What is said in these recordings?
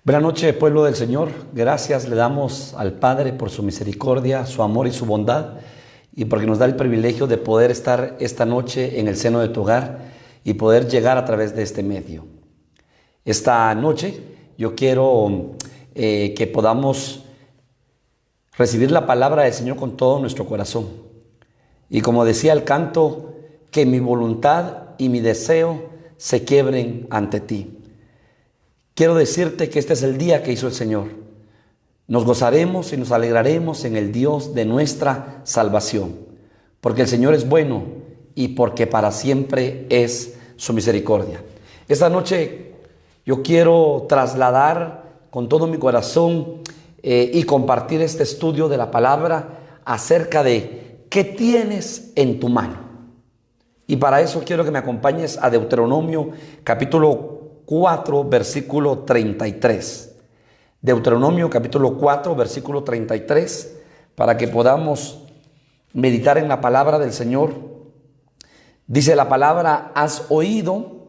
Buenas noches, pueblo del Señor. Gracias le damos al Padre por su misericordia, su amor y su bondad, y porque nos da el privilegio de poder estar esta noche en el seno de tu hogar y poder llegar a través de este medio. Esta noche yo quiero que podamos recibir la palabra del Señor con todo nuestro corazón. Y como decía el canto, que mi voluntad y mi deseo se quiebren ante ti. Quiero decirte que este es el día que hizo el Señor. Nos gozaremos y nos alegraremos en el Dios de nuestra salvación, porque el Señor es bueno y porque para siempre es su misericordia. Esta noche yo quiero trasladar con todo mi corazón y compartir este estudio de la palabra acerca de qué tienes en tu mano. Y para eso quiero que me acompañes a Deuteronomio capítulo 4, versículo 33. Deuteronomio capítulo 4, versículo 33, para que podamos meditar en la palabra del Señor. Dice la palabra: has oído,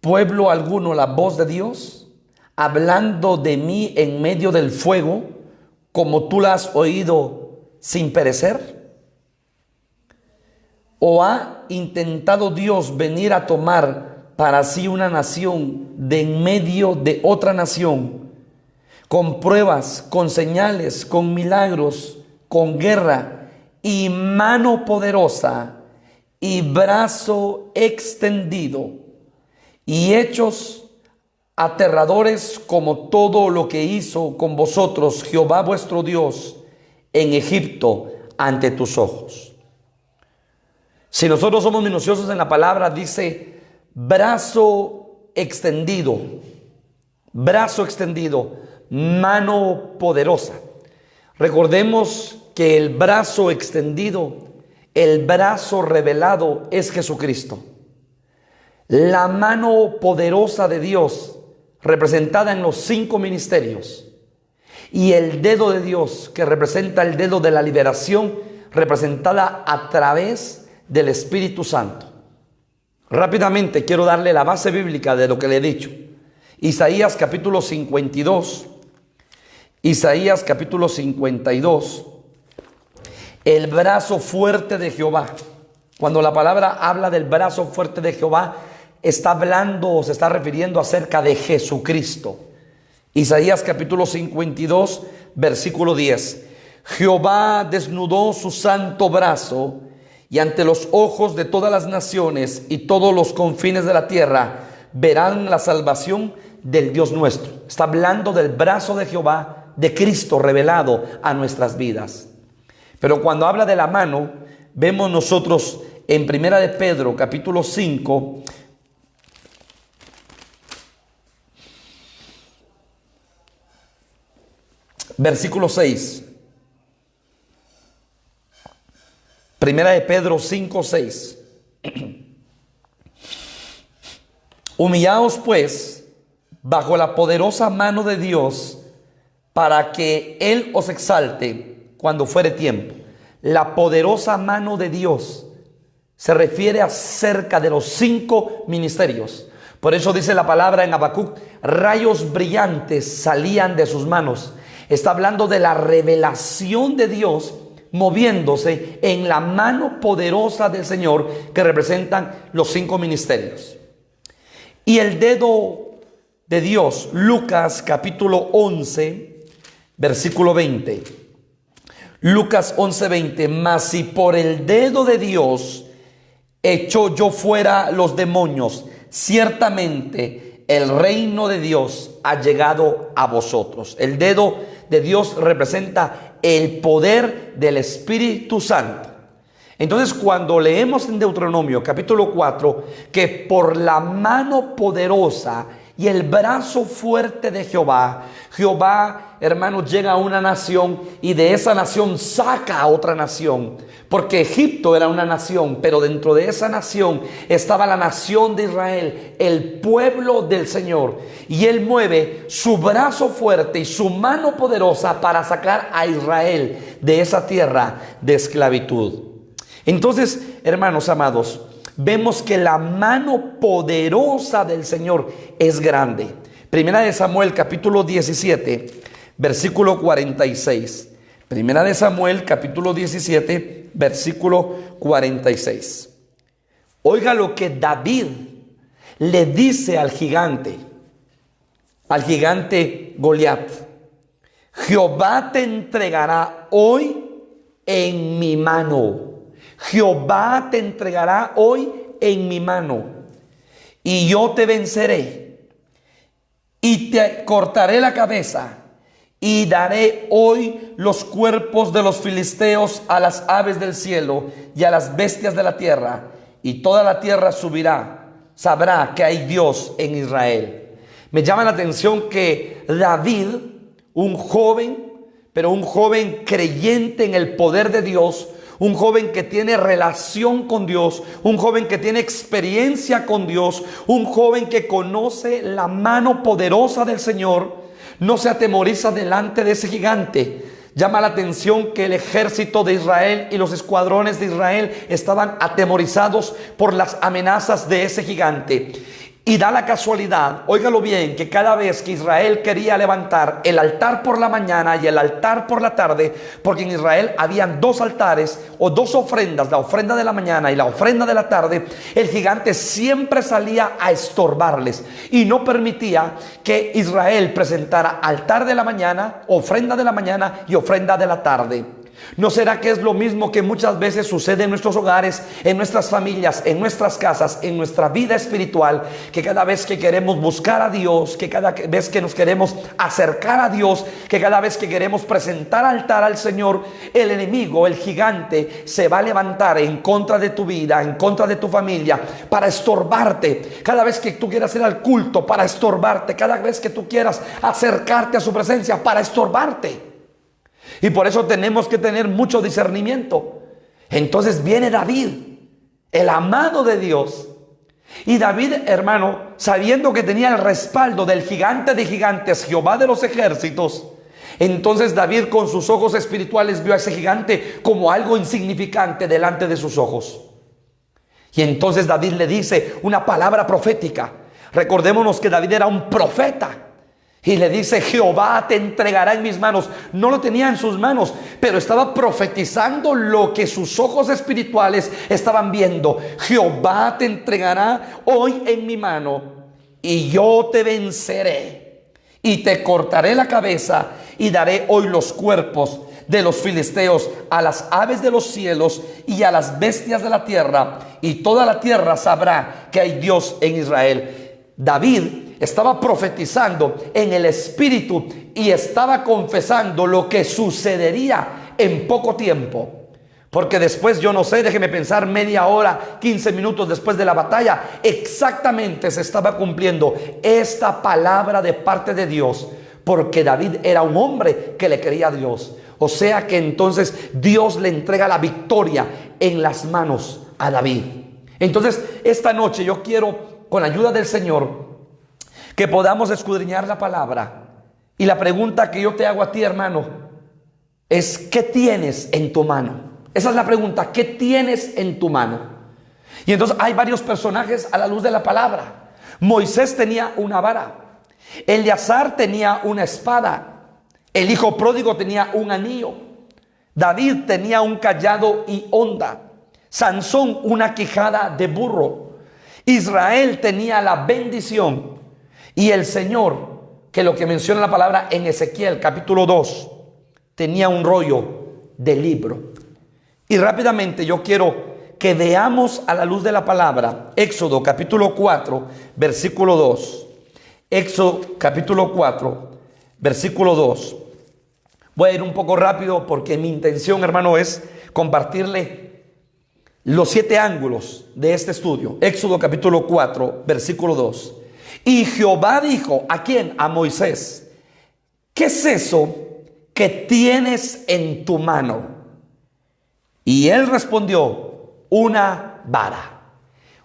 pueblo alguno, la voz de Dios, hablando de mí en medio del fuego, como tú la has oído sin perecer. ¿O ha intentado Dios venir a tomar para sí una nación de en medio de otra nación, con pruebas, con señales, con milagros, con guerra y mano poderosa y brazo extendido y hechos aterradores como todo lo que hizo con vosotros Jehová vuestro Dios en Egipto ante tus ojos? Si nosotros somos minuciosos en la palabra, dice brazo extendido, mano poderosa. Recordemos que el brazo extendido, el brazo revelado es Jesucristo. La mano poderosa de Dios, representada en los 5 ministerios, y el dedo de Dios, que representa el dedo de la liberación, representada a través del Espíritu Santo. Rápidamente quiero darle la base bíblica de lo que le he dicho. Isaías capítulo 52. Isaías capítulo 52. El brazo fuerte de Jehová. Cuando la palabra habla del brazo fuerte de Jehová, está hablando o se está refiriendo acerca de Jesucristo. Isaías capítulo 52, versículo 10. Jehová desnudó su santo brazo, y ante los ojos de todas las naciones y todos los confines de la tierra verán la salvación del Dios nuestro. Está hablando del brazo de Jehová, de Cristo revelado a nuestras vidas. Pero cuando habla de la mano, vemos nosotros en Primera de Pedro capítulo 5, versículo 6. Primera de Pedro 5, 6. Humillaos pues bajo la poderosa mano de Dios, para que Él os exalte cuando fuere tiempo. La poderosa mano de Dios se refiere acerca de los 5 ministerios. Por eso dice la palabra en Habacuc: rayos brillantes salían de sus manos. Está hablando de la revelación de Dios moviéndose en la mano poderosa del Señor, que representan los 5 ministerios. Y el dedo de Dios, Lucas capítulo 11, versículo 20. Lucas 11, 20. Mas si por el dedo de Dios echó yo fuera los demonios, ciertamente el reino de Dios ha llegado a vosotros. El dedo de Dios representa el poder del Espíritu Santo. Entonces, cuando leemos en Deuteronomio capítulo 4 que por la mano poderosa y el brazo fuerte de Jehová, hermanos, llega a una nación y de esa nación saca a otra nación. Porque Egipto era una nación, pero dentro de esa nación estaba la nación de Israel, el pueblo del Señor. Y Él mueve su brazo fuerte y su mano poderosa para sacar a Israel de esa tierra de esclavitud. Entonces, hermanos amados, vemos que la mano poderosa del Señor es grande. Primera de Samuel capítulo 17, versículo 46. Primera de Samuel capítulo 17, versículo 46. Oiga lo que David le dice al gigante Goliat. Jehová te entregará hoy en mi mano. Jehová te entregará hoy en mi mano. Y yo te venceré. Y te cortaré la cabeza. Y daré hoy los cuerpos de los filisteos a las aves del cielo y a las bestias de la tierra. Y toda la tierra sabrá que hay Dios en Israel. Me llama la atención que David, un joven, pero un joven creyente en el poder de Dios, un joven que tiene relación con Dios, un joven que tiene experiencia con Dios, un joven que conoce la mano poderosa del Señor, no se atemoriza delante de ese gigante. Llama la atención que el ejército de Israel y los escuadrones de Israel estaban atemorizados por las amenazas de ese gigante. Y da la casualidad, óigalo bien, que cada vez que Israel quería levantar el altar por la mañana y el altar por la tarde, porque en Israel habían dos altares o dos ofrendas, la ofrenda de la mañana y la ofrenda de la tarde, el gigante siempre salía a estorbarles y no permitía que Israel presentara altar de la mañana, ofrenda de la mañana y ofrenda de la tarde. ¿No será que es lo mismo que muchas veces sucede en nuestros hogares, en nuestras familias, en nuestras casas, en nuestra vida espiritual? Que cada vez que queremos buscar a Dios, que cada vez que nos queremos acercar a Dios, que cada vez que queremos presentar altar al Señor, el enemigo, el gigante, se va a levantar en contra de tu vida, en contra de tu familia, para estorbarte. Cada vez que tú quieras ir al culto, para estorbarte. Cada vez que tú quieras acercarte a su presencia, para estorbarte. Y por eso tenemos que tener mucho discernimiento. Entonces viene David, el amado de Dios. Y David, hermano, sabiendo que tenía el respaldo del gigante de gigantes, Jehová de los ejércitos, entonces David con sus ojos espirituales vio a ese gigante como algo insignificante delante de sus ojos. Y entonces David le dice una palabra profética. Recordémonos que David era un profeta. Y le dice: Jehová te entregará en mis manos. No lo tenía en sus manos, pero estaba profetizando lo que sus ojos espirituales estaban viendo. Jehová te entregará hoy en mi mano, y yo te venceré, y te cortaré la cabeza, y daré hoy los cuerpos de los filisteos a las aves de los cielos y a las bestias de la tierra, y toda la tierra sabrá que hay Dios en Israel. David estaba profetizando en el Espíritu y estaba confesando lo que sucedería en poco tiempo. Porque después, yo no sé, déjeme pensar, media hora, 15 minutos después de la batalla, exactamente se estaba cumpliendo esta palabra de parte de Dios. Porque David era un hombre que le creía a Dios. O sea que entonces Dios le entrega la victoria en las manos a David. Entonces, esta noche yo quiero, con la ayuda del Señor, que podamos escudriñar la palabra. Y la pregunta que yo te hago a ti, hermano, es: ¿qué tienes en tu mano? Esa es la pregunta: ¿qué tienes en tu mano? Y entonces hay varios personajes a la luz de la palabra. Moisés tenía una vara, Eleazar tenía una espada, el hijo pródigo tenía un anillo, David tenía un cayado y honda, Sansón una quijada de burro, Israel tenía la bendición. Y el Señor, que lo que menciona la palabra en Ezequiel capítulo 2, tenía un rollo de libro. Y rápidamente yo quiero que veamos a la luz de la palabra Éxodo capítulo 4, versículo 2. Éxodo capítulo 4, versículo 2. Voy a ir un poco rápido porque mi intención, hermano, es compartirle los 7 ángulos de este estudio. Éxodo capítulo 4, versículo 2. Y Jehová dijo, ¿a quién? A Moisés: ¿qué es eso que tienes en tu mano? Y él respondió: una vara.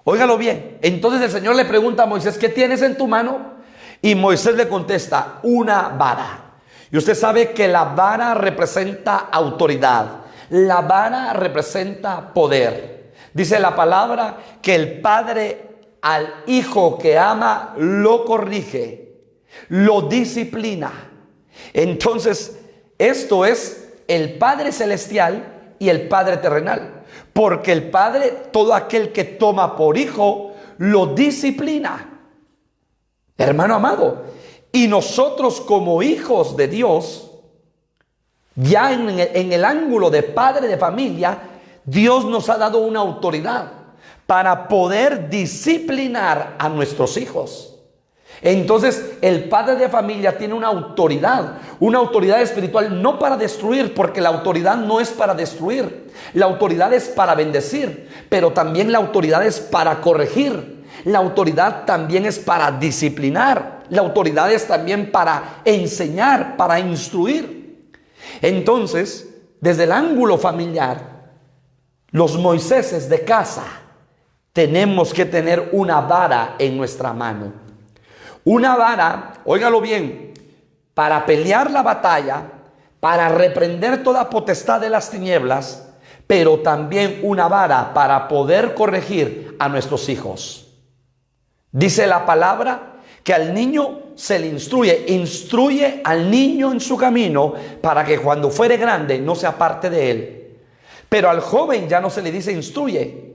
Óigalo bien. Entonces el Señor le pregunta a Moisés: ¿qué tienes en tu mano? Y Moisés le contesta: una vara. Y usted sabe que la vara representa autoridad. La vara representa poder. Dice la palabra que el padre al hijo que ama lo corrige, lo disciplina. Entonces, esto es el Padre celestial y el Padre terrenal. Porque el Padre, todo aquel que toma por hijo, lo disciplina. Hermano amado, y nosotros como hijos de Dios, ya en el ángulo de padre de familia, Dios nos ha dado una autoridad para poder disciplinar a nuestros hijos. Entonces el padre de familia tiene una autoridad espiritual, no para destruir, porque la autoridad no es para destruir, la autoridad es para bendecir, pero también la autoridad es para corregir, la autoridad también es para disciplinar, la autoridad es también para enseñar, para instruir. Entonces, desde el ángulo familiar, los Moiséses de casa, tenemos que tener una vara en nuestra mano. Una vara, óigalo bien, para pelear la batalla, para reprender toda potestad de las tinieblas, pero también una vara para poder corregir a nuestros hijos. Dice la palabra que al niño se le instruye al niño en su camino para que cuando fuere grande no se aparte de él. Pero al joven ya no se le dice instruye,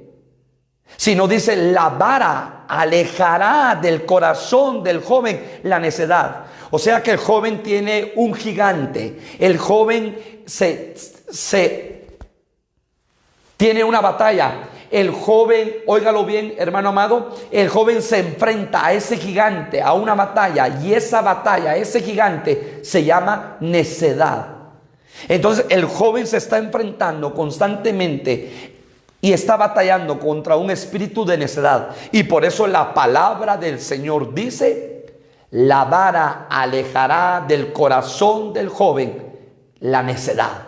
sino dice la vara alejará del corazón del joven la necedad. O sea que el joven tiene un gigante, el joven tiene una batalla. El joven, óigalo bien, hermano amado, el joven se enfrenta a ese gigante, a una batalla, y esa batalla, ese gigante, se llama necedad. Entonces el joven se está enfrentando constantemente y está batallando contra un espíritu de necedad. Y por eso la palabra del Señor dice: la vara alejará del corazón del joven la necedad.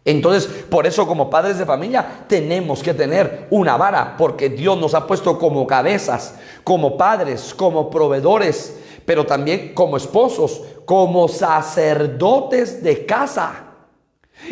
Entonces, por eso como padres de familia tenemos que tener una vara, porque Dios nos ha puesto como cabezas, como padres, como proveedores, pero también como esposos, como sacerdotes de casa.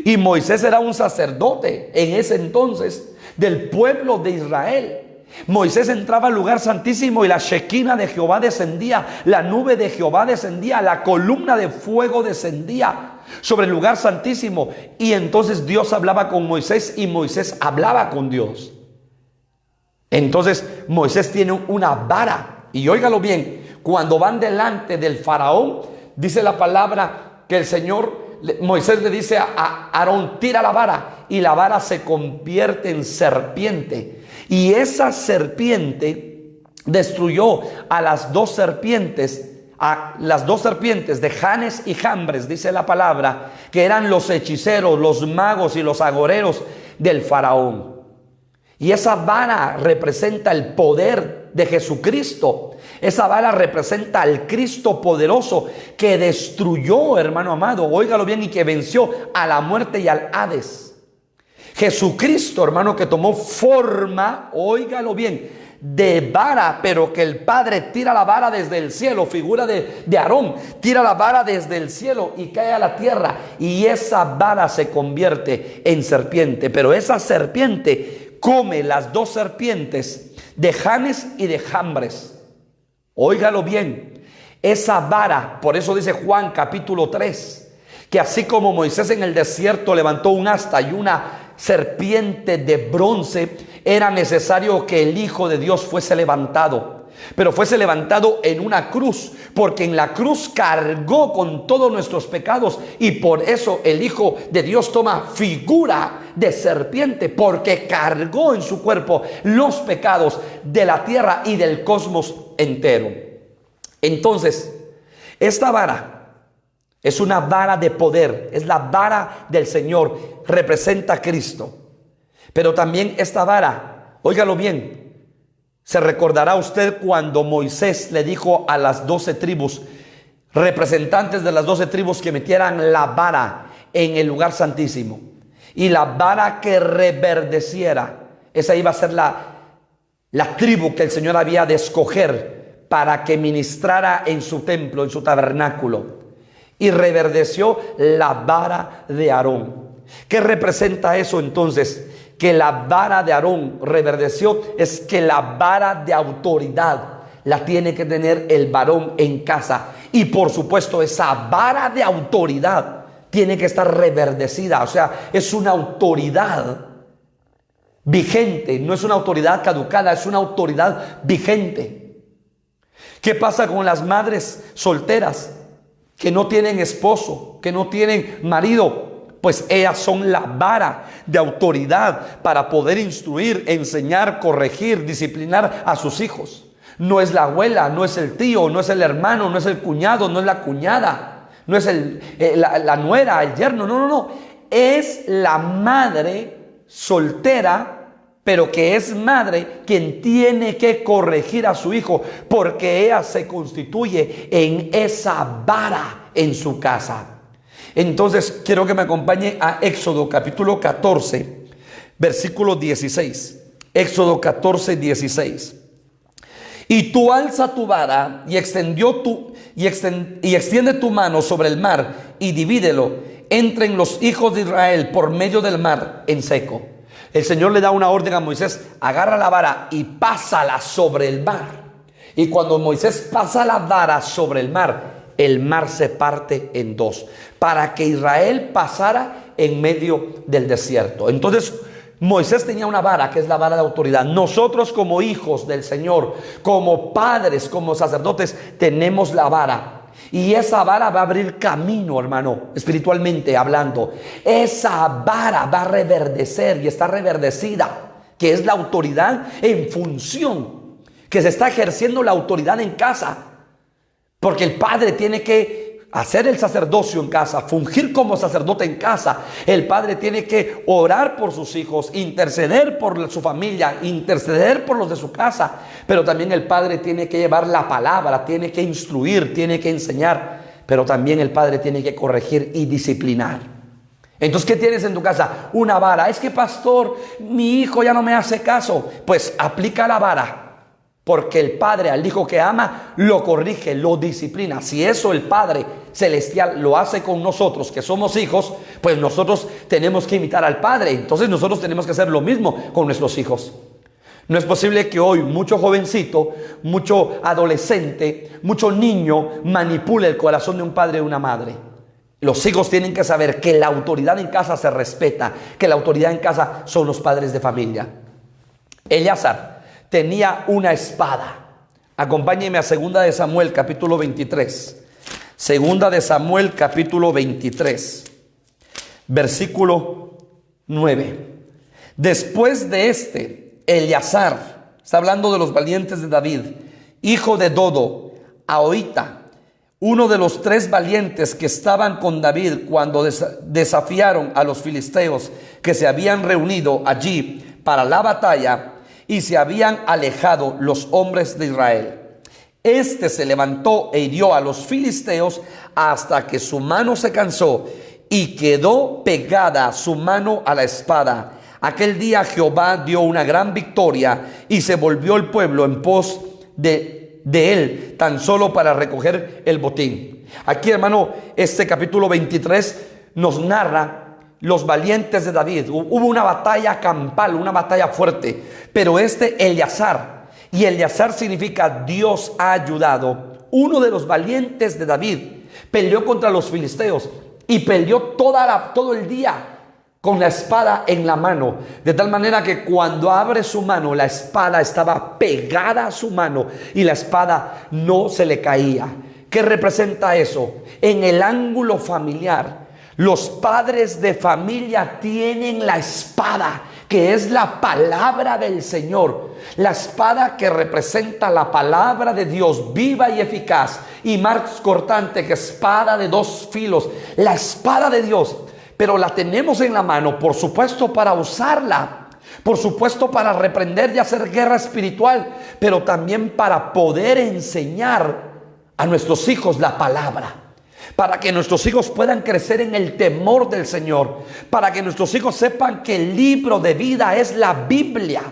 Y Moisés era un sacerdote en ese entonces del pueblo de Israel. Moisés entraba al lugar santísimo y la Shekinah de Jehová descendía, la nube de Jehová descendía, la columna de fuego descendía sobre el lugar santísimo, y entonces Dios hablaba con Moisés y Moisés hablaba con Dios. Entonces Moisés tiene una vara, y óigalo bien, cuando van delante del faraón, dice la palabra que el Señor, Moisés le dice a Aarón: tira la vara, y la vara se convierte en serpiente, y esa serpiente destruyó a las dos serpientes de Janes y Jambres, dice la palabra, que eran los hechiceros, los magos y los agoreros del faraón. Y esa vara representa el poder de Jesucristo. Esa vara representa al Cristo poderoso que destruyó, hermano amado, óigalo bien, y que venció a la muerte y al Hades. Jesucristo, hermano, que tomó forma, óigalo bien, de vara, pero que el Padre tira la vara desde el cielo, figura de Aarón, tira la vara desde el cielo y cae a la tierra, y esa vara se convierte en serpiente. Pero esa serpiente come las dos serpientes de Janes y de Jambres. Óigalo bien, esa vara, por eso dice Juan capítulo 3, que así como Moisés en el desierto levantó un asta y una serpiente de bronce, era necesario que el Hijo de Dios fuese levantado, pero fuese levantado en una cruz, porque en la cruz cargó con todos nuestros pecados, y por eso el Hijo de Dios toma figura de serpiente, porque cargó en su cuerpo los pecados de la tierra y del cosmos entero. Entonces, esta vara es una vara de poder, es la vara del Señor, representa a Cristo. Pero también esta vara, óigalo bien, se recordará usted cuando Moisés le dijo a las 12 tribus, representantes de las 12 tribus, que metieran la vara en el lugar santísimo. Y la vara que reverdeciera, esa iba a ser la tribu que el Señor había de escoger para que ministrara en su templo, en su tabernáculo. Y reverdeció la vara de Aarón. ¿Qué representa eso entonces? que la vara de Aarón reverdeció es que la vara de autoridad la tiene que tener el varón en casa. Y por supuesto esa vara de autoridad tiene que estar reverdecida. O sea, es una autoridad vigente, no es una autoridad caducada, es una autoridad vigente. ¿Qué pasa con las madres solteras que no tienen esposo, que no tienen marido? Pues ellas son la vara de autoridad para poder instruir, enseñar, corregir, disciplinar a sus hijos. No es la abuela, no es el tío, no es el hermano, no es el cuñado, no es la cuñada, no es la nuera, el yerno, no. Es la madre soltera, pero que es madre, quien tiene que corregir a su hijo, porque ella se constituye en esa vara en su casa. Entonces quiero que me acompañe a Éxodo capítulo 14, versículo 16. Éxodo 14, 16. Y tú alza tu vara y extiende tu mano sobre el mar y divídelo. Entren los hijos de Israel por medio del mar en seco. El Señor le da una orden a Moisés: agarra la vara y pásala sobre el mar. Y cuando Moisés pasa la vara sobre el mar se parte en dos, para que Israel pasara en medio del desierto. Entonces Moisés tenía una vara, que es la vara de autoridad. Nosotros, como hijos del Señor, como padres, como sacerdotes, tenemos la vara. Y esa vara va a abrir camino, hermano, espiritualmente hablando. Esa vara va a reverdecer y está reverdecida, que es la autoridad en función, que se está ejerciendo la autoridad en casa. Porque el padre tiene que hacer el sacerdocio en casa, fungir como sacerdote en casa. El padre tiene que orar por sus hijos, interceder por su familia, interceder por los de su casa. Pero también el padre tiene que llevar la palabra, tiene que instruir, tiene que enseñar. Pero también el padre tiene que corregir y disciplinar. Entonces, ¿qué tienes en tu casa? Una vara. Es que, pastor, mi hijo ya no me hace caso. Pues aplica la vara. Porque el Padre al Hijo que ama lo corrige, lo disciplina. Si eso el Padre Celestial lo hace con nosotros, que somos hijos, pues nosotros tenemos que imitar al Padre. Entonces nosotros tenemos que hacer lo mismo con nuestros hijos. No es posible que hoy mucho jovencito, mucho adolescente, mucho niño manipule el corazón de un padre y una madre. Los hijos tienen que saber que la autoridad en casa se respeta, que la autoridad en casa son los padres de familia. Eleazar tenía una espada. Acompáñenme a 2 de Samuel capítulo 23. 2 de Samuel capítulo 23, versículo 9. Después de Eleazar, está hablando de los valientes de David, hijo de Dodo, Ahoita, uno de los 3 valientes que estaban con David cuando desafiaron a los filisteos que se habían reunido allí para la batalla, y se habían alejado los hombres de Israel. Este se levantó e hirió a los filisteos hasta que su mano se cansó y quedó pegada su mano a la espada. Aquel día Jehová dio una gran victoria y se volvió el pueblo en pos de él, tan solo para recoger el botín. Aquí, hermano, este capítulo 23 nos narra los valientes de David. Hubo una batalla campal, una batalla fuerte, pero Eleazar, y Eleazar significa Dios ha ayudado. Uno de los valientes de David peleó contra los filisteos y peleó todo el día con la espada en la mano, de tal manera que cuando abre su mano, la espada estaba pegada a su mano y la espada no se le caía. ¿Qué representa eso? En el ángulo familiar, los padres de familia tienen la espada, que es la palabra del Señor. La espada que representa la palabra de Dios, viva y eficaz, y más cortante que espada de 2 filos. La espada de Dios, pero la tenemos en la mano, por supuesto, para usarla. Por supuesto, para reprender y hacer guerra espiritual, pero también para poder enseñar a nuestros hijos la palabra. Para que nuestros hijos puedan crecer en el temor del Señor. Para que nuestros hijos sepan que el libro de vida es la Biblia.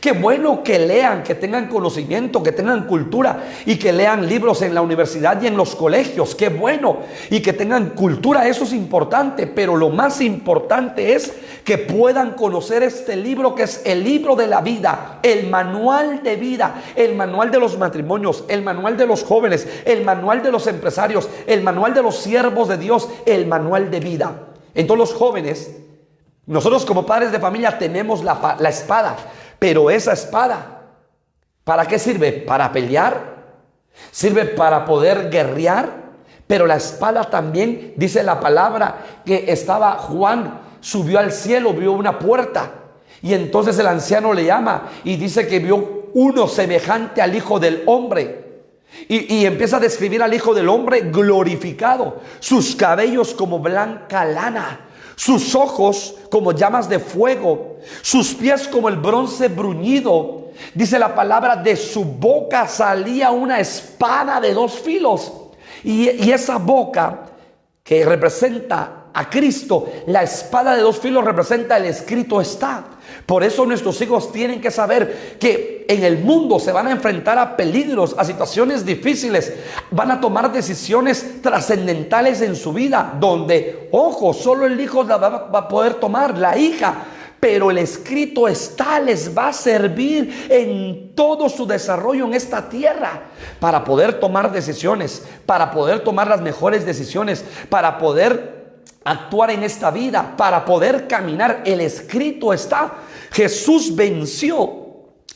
Qué bueno que lean, que tengan conocimiento, que tengan cultura y que lean libros en la universidad y en los colegios. Qué bueno. Y que tengan cultura, eso es importante. Pero lo más importante es que puedan conocer este libro, que es el libro de la vida, el manual de vida, el manual de los matrimonios, el manual de los jóvenes, el manual de los empresarios, el manual de los siervos de Dios, el manual de vida. Entonces los jóvenes, nosotros como padres de familia tenemos la espada. Pero esa espada, ¿para qué sirve? Para pelear, sirve para poder guerrear. Pero la espada también, dice la palabra, que estaba Juan, subió al cielo, vio una puerta. Y entonces el anciano le llama y dice que vio uno semejante al Hijo del Hombre. Y empieza a describir al Hijo del Hombre glorificado, sus cabellos como blanca lana, sus ojos como llamas de fuego, sus pies como el bronce bruñido. Dice la palabra, de su boca salía una espada de dos filos. Y esa boca que representa a Cristo, la espada de dos filos representa el escrito está. Por eso nuestros hijos tienen que saber que en el mundo se van a enfrentar a peligros, a situaciones difíciles. Van a tomar decisiones trascendentales en su vida, donde, ojo, solo el hijo la va a poder tomar, la hija. Pero el escrito está, les va a servir en todo su desarrollo en esta tierra, para poder tomar decisiones, para poder tomar las mejores decisiones, para poder actuar en esta vida, para poder caminar. El escrito está. Jesús venció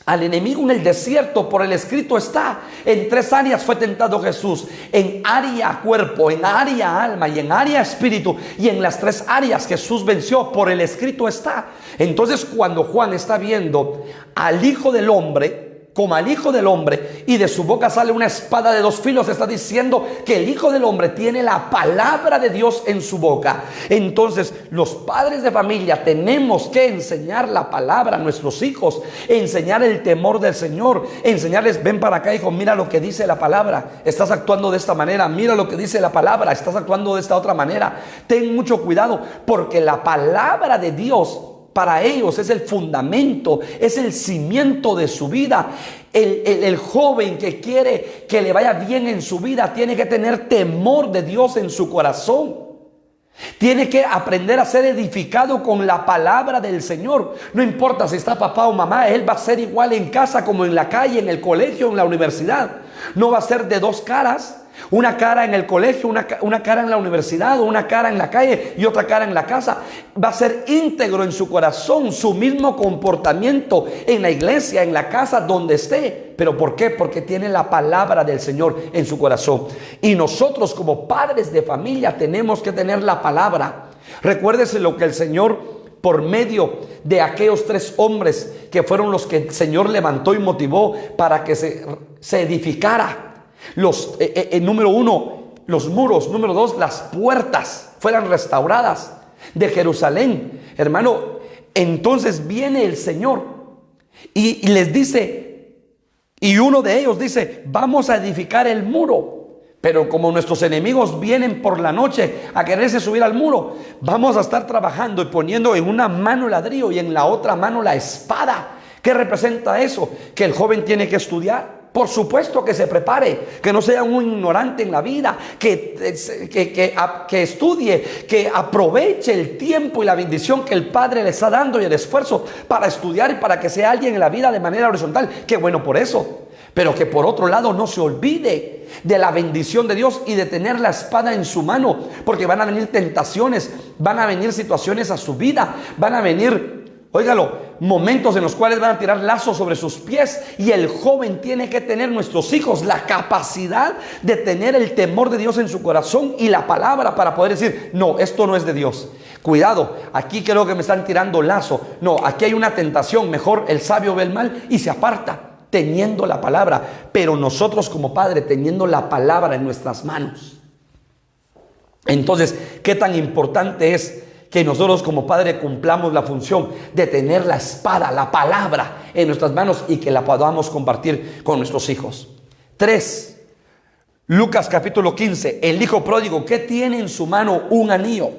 al enemigo en el desierto por el escrito está. En 3 áreas fue tentado Jesús: en área cuerpo, en área alma y en área espíritu. Y en las 3 áreas Jesús venció por el escrito está. Entonces, cuando Juan está viendo al Hijo del Hombre como al Hijo del Hombre, y de su boca sale una espada de dos filos, está diciendo que el Hijo del Hombre tiene la palabra de Dios en su boca. Entonces, los padres de familia tenemos que enseñar la palabra a nuestros hijos, enseñar el temor del Señor, enseñarles: ven para acá, hijo, mira lo que dice la palabra, estás actuando de esta manera, mira lo que dice la palabra, estás actuando de esta otra manera. Ten mucho cuidado, porque la palabra de Dios para ellos es el fundamento, es el cimiento de su vida. El joven que quiere que le vaya bien en su vida tiene que tener temor de Dios en su corazón. Tiene que aprender a ser edificado con la palabra del Señor. No importa si está papá o mamá, él va a ser igual en casa como en la calle, en el colegio, en la universidad. No va a ser de dos caras. Una cara en el colegio, una cara en la universidad, o una cara en la calle y otra cara en la casa. Va a ser íntegro en su corazón, su mismo comportamiento en la iglesia, en la casa, donde esté. ¿Pero por qué? Porque tiene la palabra del Señor en su corazón. Y nosotros como padres de familia tenemos que tener la palabra. Recuérdese lo que el Señor, por medio de aquellos 3 hombres que fueron los que el Señor levantó y motivó para que se edificara. Número 1, los muros. Número 2, las puertas fueran restauradas de Jerusalén. Hermano, entonces viene el Señor y les dice, y uno de ellos dice: vamos a edificar el muro. Pero como nuestros enemigos vienen por la noche a quererse subir al muro, vamos a estar trabajando y poniendo en una mano el ladrillo y en la otra mano la espada. ¿Qué representa eso? Que el joven tiene que estudiar. Por supuesto que se prepare, que no sea un ignorante en la vida, que estudie, que aproveche el tiempo y la bendición que el Padre le está dando y el esfuerzo para estudiar y para que sea alguien en la vida de manera horizontal. Qué bueno por eso. Pero que por otro lado no se olvide de la bendición de Dios y de tener la espada en su mano, porque van a venir tentaciones, van a venir situaciones a su vida, van a venir, óigalo, momentos en los cuales van a tirar lazos sobre sus pies. Y el joven tiene que tener, nuestros hijos, la capacidad de tener el temor de Dios en su corazón y la palabra para poder decir: no, esto no es de Dios. Cuidado, aquí creo que me están tirando lazo. No, aquí hay una tentación. Mejor el sabio ve el mal y se aparta, teniendo la palabra. Pero nosotros como padre, teniendo la palabra en nuestras manos. Entonces, ¿qué tan importante es que nosotros como padre cumplamos la función de tener la espada, la palabra en nuestras manos, y que la podamos compartir con nuestros hijos? 3. Lucas capítulo 15. El hijo pródigo, ¿qué tiene en su mano? Un anillo.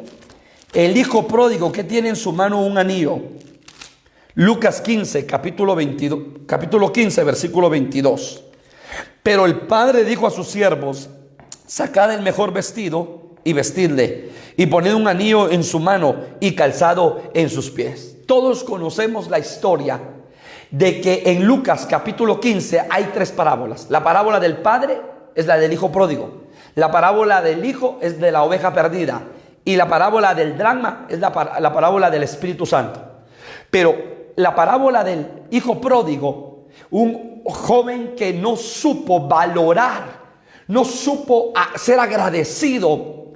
El hijo pródigo, ¿qué tiene en su mano? Un anillo. Lucas 15, capítulo 15, versículo 22. Pero el padre dijo a sus siervos: sacad el mejor vestido y vestidle, y poned un anillo en su mano y calzado en sus pies. Todos conocemos la historia de que en Lucas capítulo 15 hay tres parábolas. La parábola del padre es la del hijo pródigo. La parábola del hijo es de la oveja perdida. Y la parábola del dracma es la parábola del Espíritu Santo. Pero la parábola del hijo pródigo, un joven que no supo valorar, no supo ser agradecido,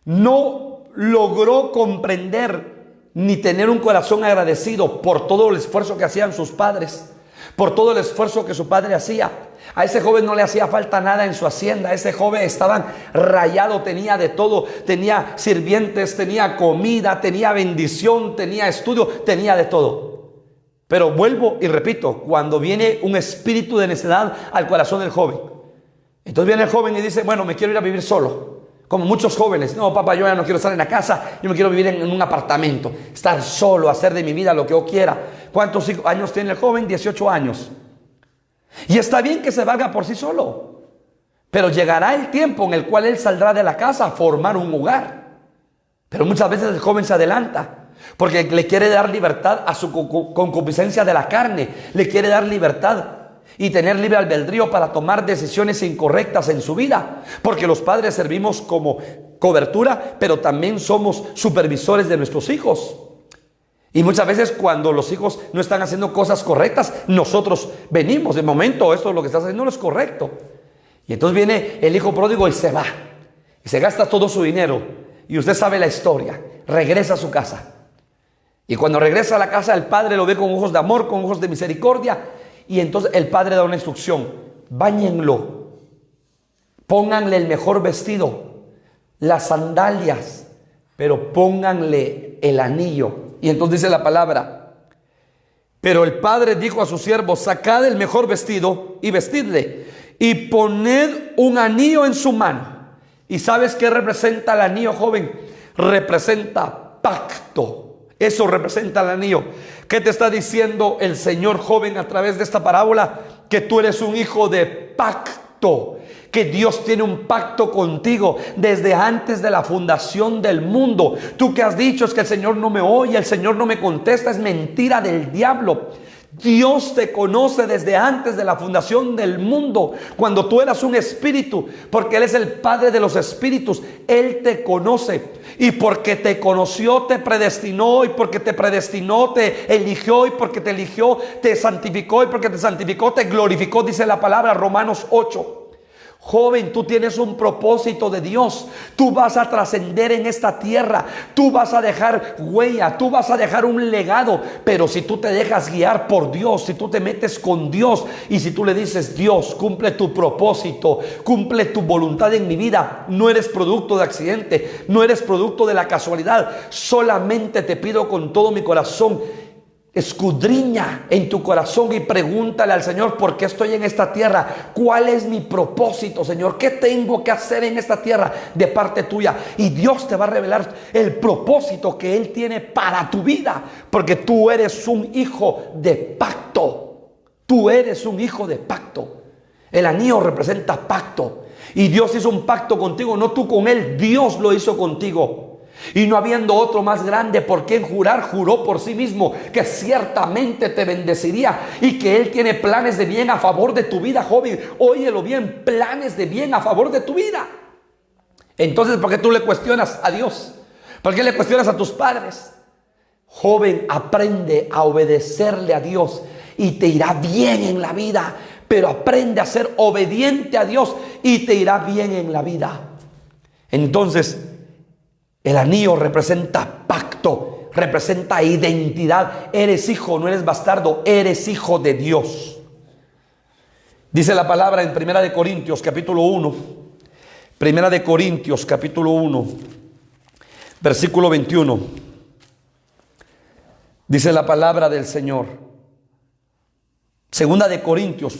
no logró comprender ni tener un corazón agradecido por todo el esfuerzo que hacían sus padres, por todo el esfuerzo que su padre hacía. A ese joven no le hacía falta nada en su hacienda. Ese joven estaba rayado, tenía de todo, tenía sirvientes, tenía comida, tenía bendición, tenía estudio, tenía de todo. Pero vuelvo y repito, cuando viene un espíritu de necedad al corazón del joven, entonces viene el joven y dice: bueno, me quiero ir a vivir solo. Como muchos jóvenes: no, papá, yo ya no quiero estar en la casa, yo me quiero vivir en un apartamento, estar solo, hacer de mi vida lo que yo quiera. ¿Cuántos años tiene el joven? 18 años. Y está bien que se valga por sí solo, pero llegará el tiempo en el cual él saldrá de la casa a formar un hogar. Pero muchas veces el joven se adelanta porque le quiere dar libertad a su concupiscencia de la carne, le quiere dar libertad y tener libre albedrío para tomar decisiones incorrectas en su vida, porque los padres servimos como cobertura, pero también somos supervisores de nuestros hijos. Y muchas veces cuando los hijos no están haciendo cosas correctas, nosotros venimos: de momento, esto es lo que estás haciendo no es correcto. Y entonces viene el hijo pródigo y se va, y se gasta todo su dinero. Y usted sabe la historia. Regresa a su casa, y cuando regresa a la casa, el padre lo ve con ojos de amor, con ojos de misericordia. Y entonces el padre da una instrucción: báñenlo, pónganle el mejor vestido, las sandalias, pero pónganle el anillo. Y entonces dice la palabra: pero el padre dijo a sus siervos: sacad el mejor vestido y vestidle, y poned un anillo en su mano. ¿Y sabes qué representa el anillo, joven? Representa pacto. Eso representa el anillo. ¿Qué te está diciendo el Señor, joven, a través de esta parábola? Que tú eres un hijo de pacto, que Dios tiene un pacto contigo desde antes de la fundación del mundo. Tú que has dicho: es que el Señor no me oye, el Señor no me contesta, es mentira del diablo. Dios te conoce desde antes de la fundación del mundo, cuando tú eras un espíritu, porque Él es el Padre de los espíritus. Él te conoce, y porque te conoció te predestinó, y porque te predestinó te eligió, y porque te eligió te santificó, y porque te santificó te glorificó, dice la palabra, Romanos 8. Joven, tú tienes un propósito de Dios. Tú vas a trascender en esta tierra. Tú vas a dejar huella. Tú vas a dejar un legado. Pero si tú te dejas guiar por Dios, si tú te metes con Dios y si tú le dices: Dios, cumple tu propósito, cumple tu voluntad en mi vida. No eres producto de accidente, no eres producto de la casualidad. Solamente te pido con todo mi corazón: escudriña en tu corazón y pregúntale al Señor: ¿por qué estoy en esta tierra? ¿Cuál es mi propósito, Señor? ¿Qué tengo que hacer en esta tierra de parte tuya? Y Dios te va a revelar el propósito que Él tiene para tu vida, porque tú eres un hijo de pacto. Tú eres un hijo de pacto. El anillo representa pacto, y Dios hizo un pacto contigo, no tú con Él. Dios lo hizo contigo. Y no habiendo otro más grande por quien jurar, juró por sí mismo que ciertamente te bendeciría y que Él tiene planes de bien a favor de tu vida, joven. Óyelo bien: planes de bien a favor de tu vida. Entonces, ¿por qué tú le cuestionas a Dios? ¿Por qué le cuestionas a tus padres? Joven, aprende a obedecerle a Dios y te irá bien en la vida. Pero aprende a ser obediente a Dios y te irá bien en la vida. Entonces, el anillo representa pacto, representa identidad. Eres hijo, no eres bastardo, eres hijo de Dios. Dice la palabra en 1 Corintios capítulo 1. 1 Corintios capítulo 1, versículo 21. Dice la palabra del Señor. 2 Corintios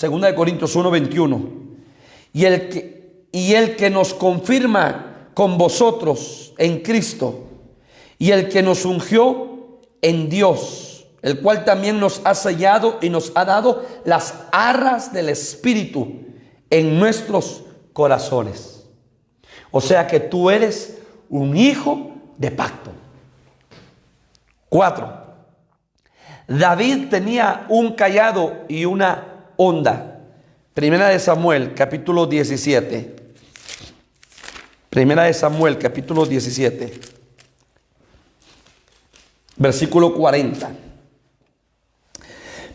1, 21. Y el que nos confirma con vosotros en Cristo, y el que nos ungió en Dios, el cual también nos ha sellado y nos ha dado las arras del Espíritu en nuestros corazones. O sea que tú eres un hijo de pacto. 4. David tenía un cayado y una honda. Primera de Samuel, capítulo 17. Primera de Samuel, capítulo 17. Versículo 40.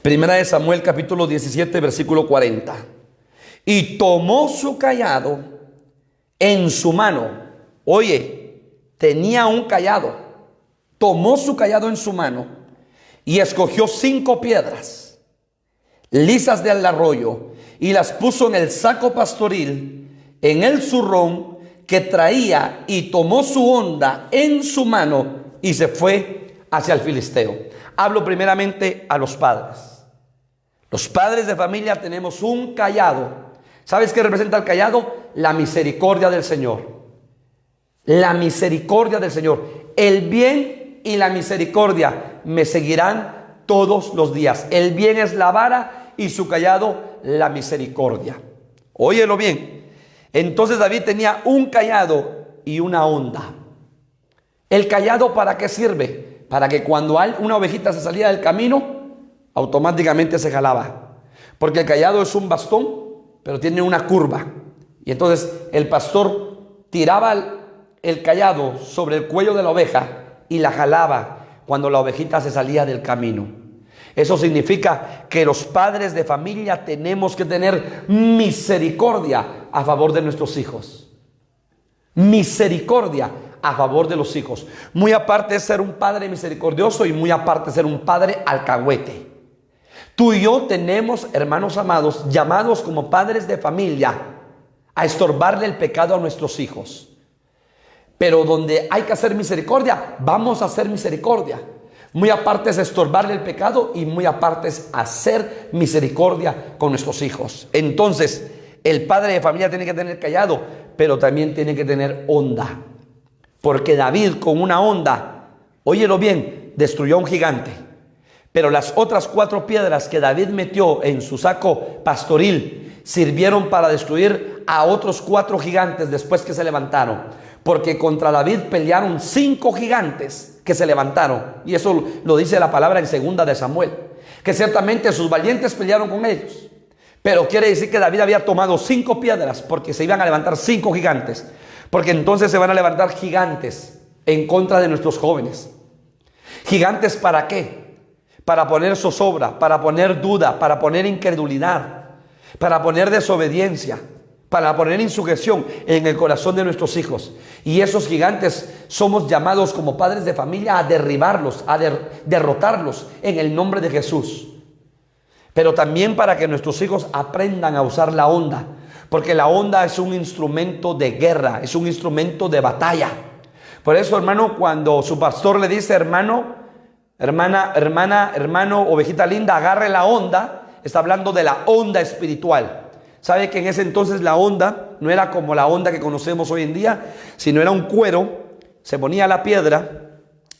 Primera de Samuel, capítulo 17, versículo 40. Y tomó su cayado en su mano. Oye, tenía un cayado. Tomó su cayado en su mano y escogió 5 piedras lisas del arroyo y las puso en el saco pastoril, en el zurrón que traía, y tomó su honda en su mano y se fue hacia el filisteo. Hablo primeramente a los padres. Los padres de familia tenemos un cayado. ¿Sabes qué representa el cayado? La misericordia del Señor. La misericordia del Señor. El bien y la misericordia me seguirán todos los días. El bien es la vara y su cayado la misericordia. Óyelo bien. Entonces David tenía un cayado y una honda. ¿El cayado para qué sirve? Para que cuando una ovejita se salía del camino, automáticamente se jalaba. Porque el cayado es un bastón, pero tiene una curva. Y entonces el pastor tiraba el cayado sobre el cuello de la oveja y la jalaba cuando la ovejita se salía del camino. Eso significa que los padres de familia tenemos que tener misericordia a favor de nuestros hijos. Misericordia a favor de los hijos. Muy aparte de ser un padre misericordioso y muy aparte de ser un padre alcahuete. Tú y yo tenemos, hermanos amados, llamados como padres de familia a estorbarle el pecado a nuestros hijos. Pero donde hay que hacer misericordia, vamos a hacer misericordia. Muy aparte es estorbarle el pecado y muy aparte es hacer misericordia con nuestros hijos. Entonces, el padre de familia tiene que tener cayado, pero también tiene que tener honda. Porque David con una honda, óyelo bien, destruyó a un gigante. Pero las otras 4 piedras que David metió en su saco pastoril sirvieron para destruir a otros 4 gigantes después que se levantaron. Porque contra David pelearon 5 gigantes que se levantaron. Y eso lo dice la palabra en 2 de Samuel. Que ciertamente sus valientes pelearon con ellos. Pero quiere decir que David había tomado 5 piedras porque se iban a levantar 5 gigantes. Porque entonces se van a levantar gigantes en contra de nuestros jóvenes. ¿Gigantes para qué? Para poner zozobra, para poner duda, para poner incredulidad, para poner desobediencia, para poner insujeción en el corazón de nuestros hijos. Y esos gigantes somos llamados como padres de familia a derribarlos, a derrotarlos en el nombre de Jesús. Pero también para que nuestros hijos aprendan a usar la honda, porque la honda es un instrumento de guerra, es un instrumento de batalla. Por eso, hermano, cuando su pastor le dice, hermano, hermano, ovejita linda, agarre la honda, está hablando de la honda espiritual. ¿Sabe que en ese entonces la honda no era como la honda que conocemos hoy en día, sino era un cuero, se ponía la piedra,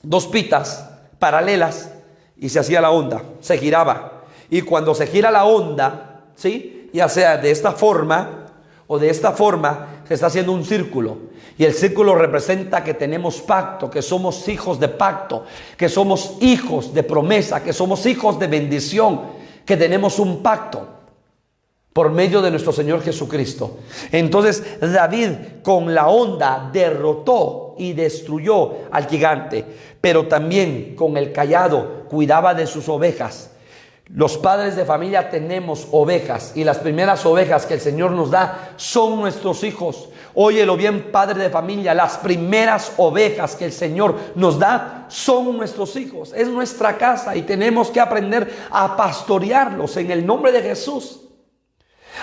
2 pitas paralelas y se hacía la honda, se giraba. Y cuando se gira la honda, ¿sí?, ya sea de esta forma o de esta forma, se está haciendo un círculo. Y el círculo representa que tenemos pacto, que somos hijos de pacto, que somos hijos de promesa, que somos hijos de bendición, que tenemos un pacto por medio de nuestro Señor Jesucristo. Entonces David con la honda derrotó y destruyó al gigante, pero también con el cayado cuidaba de sus ovejas. Los padres de familia tenemos ovejas y las primeras ovejas que el Señor nos da son nuestros hijos. Óyelo bien, padre de familia, las primeras ovejas que el Señor nos da son nuestros hijos. Es nuestra casa y tenemos que aprender a pastorearlos en el nombre de Jesús.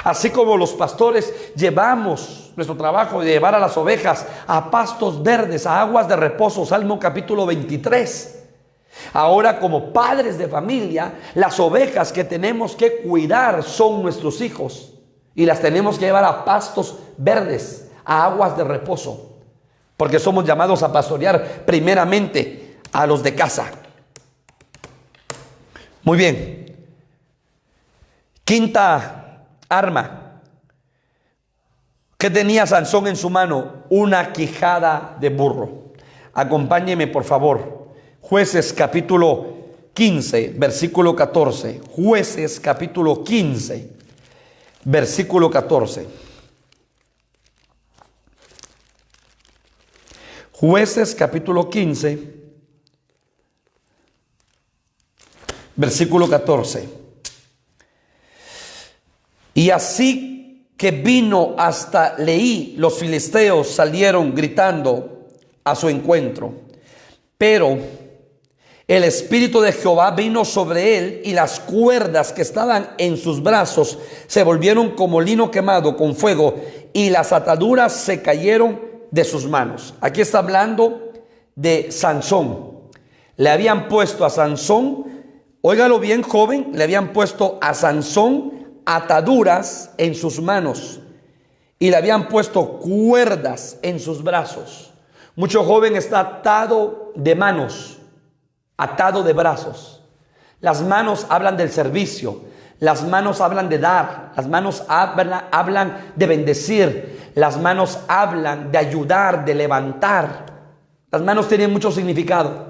Así como los pastores llevamos nuestro trabajo de llevar a las ovejas a pastos verdes, a aguas de reposo, Salmo capítulo 23. Ahora, como padres de familia, las ovejas que tenemos que cuidar son nuestros hijos y las tenemos que llevar a pastos verdes, a aguas de reposo, porque somos llamados a pastorear primeramente a los de casa. Muy bien. Quinta arma. ¿Qué tenía Sansón en su mano? Una quijada de burro. Acompáñeme, por favor. Jueces capítulo 15, versículo 14. Jueces capítulo 15, versículo 14. Jueces capítulo 15, versículo 14. Y así que vino hasta Leí, los filisteos salieron gritando a su encuentro. Pero el Espíritu de Jehová vino sobre él, y las cuerdas que estaban en sus brazos se volvieron como lino quemado con fuego, y las ataduras se cayeron de sus manos. Aquí está hablando de Sansón. Le habían puesto a Sansón, óigalo bien, joven, le habían puesto a Sansón ataduras en sus manos y le habían puesto cuerdas en sus brazos. Mucho joven está atado de manos, atado de brazos. Las manos hablan del servicio, las manos hablan de dar, las manos hablan de bendecir, las manos hablan de ayudar, de levantar. Las manos tienen mucho significado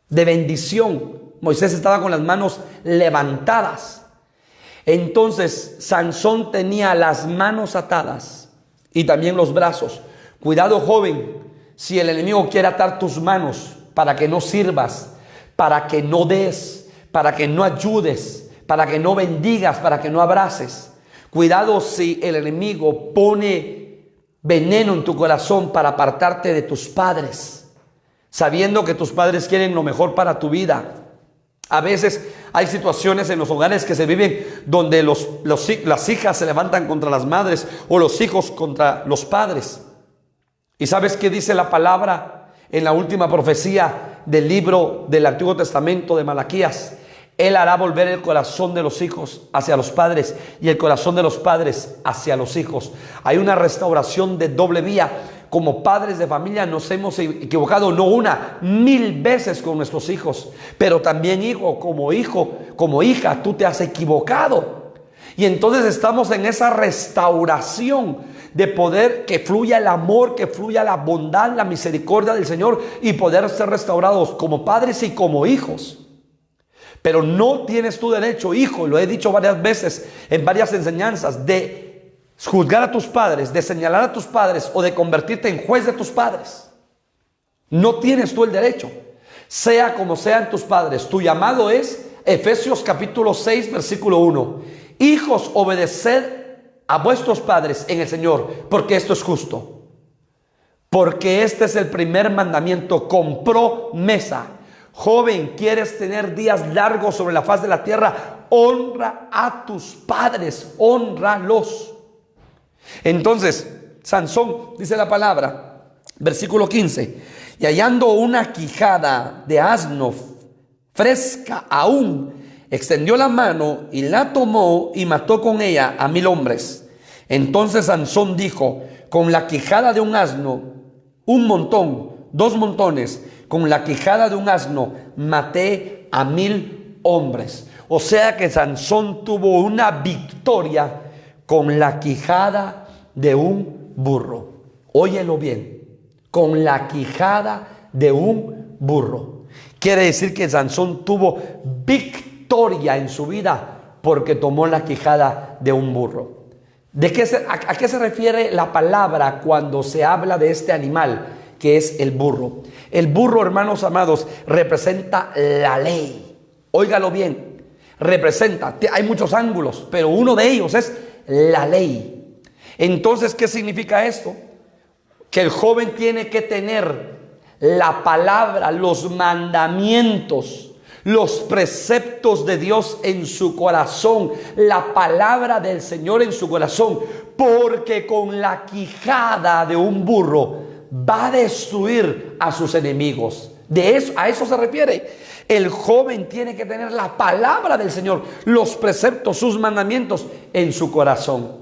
de bendición. Moisés estaba con las manos levantadas. Entonces Sansón tenía las manos atadas y también los brazos. Cuidado, joven, si el enemigo quiere atar tus manos para que no sirvas, para que no des, para que no ayudes, para que no bendigas, para que no abraces. Cuidado si el enemigo pone veneno en tu corazón para apartarte de tus padres, sabiendo que tus padres quieren lo mejor para tu vida. A veces hay situaciones en los hogares que se viven donde las hijas se levantan contra las madres o los hijos contra los padres. ¿Y sabes qué dice la palabra en la última profecía del libro del Antiguo Testamento de Malaquías? Él hará volver el corazón de los hijos hacia los padres y el corazón de los padres hacia los hijos. Hay una restauración de doble vía. Como padres de familia nos hemos equivocado no una, 1000 veces con nuestros hijos. Pero también hijo, como hija, tú te has equivocado. Y entonces estamos en esa restauración de poder que fluya el amor, que fluya la bondad, la misericordia del Señor y poder ser restaurados como padres y como hijos. Pero no tienes tu derecho, hijo, lo he dicho varias veces en varias enseñanzas, de juzgar a tus padres, de señalar a tus padres o de convertirte en juez de tus padres. No tienes tú el derecho. Sea como sean tus padres, tu llamado es Efesios capítulo 6 versículo 1. Hijos, obedeced a vuestros padres en el Señor, porque esto es justo. Porque este es el primer mandamiento con promesa. Joven, ¿quieres tener días largos sobre la faz de la tierra? Honra a tus padres, honralos. Entonces, Sansón, dice la palabra, versículo 15, y hallando una quijada de asno fresca aún, extendió la mano y la tomó y mató con ella a 1000 hombres. Entonces Sansón dijo, con la quijada de un asno, un montón, 2 montones, con la quijada de un asno maté a 1000 hombres. O sea que Sansón tuvo una victoria con la quijada de un burro. Óyelo bien, con la quijada de un burro. Quiere decir que Sansón tuvo victoria en su vida porque tomó la quijada de un burro. ¿A qué se refiere la palabra cuando se habla de este animal que es el burro? El burro, hermanos amados, representa la ley. Óigalo bien, representa, hay muchos ángulos, pero uno de ellos es la ley. Entonces, ¿qué significa esto? Que el joven tiene que tener la palabra, los mandamientos, los preceptos de Dios en su corazón, la palabra del Señor en su corazón, porque con la quijada de un burro va a destruir a sus enemigos. A eso se refiere. El joven tiene que tener la palabra del Señor, los preceptos, sus mandamientos en su corazón.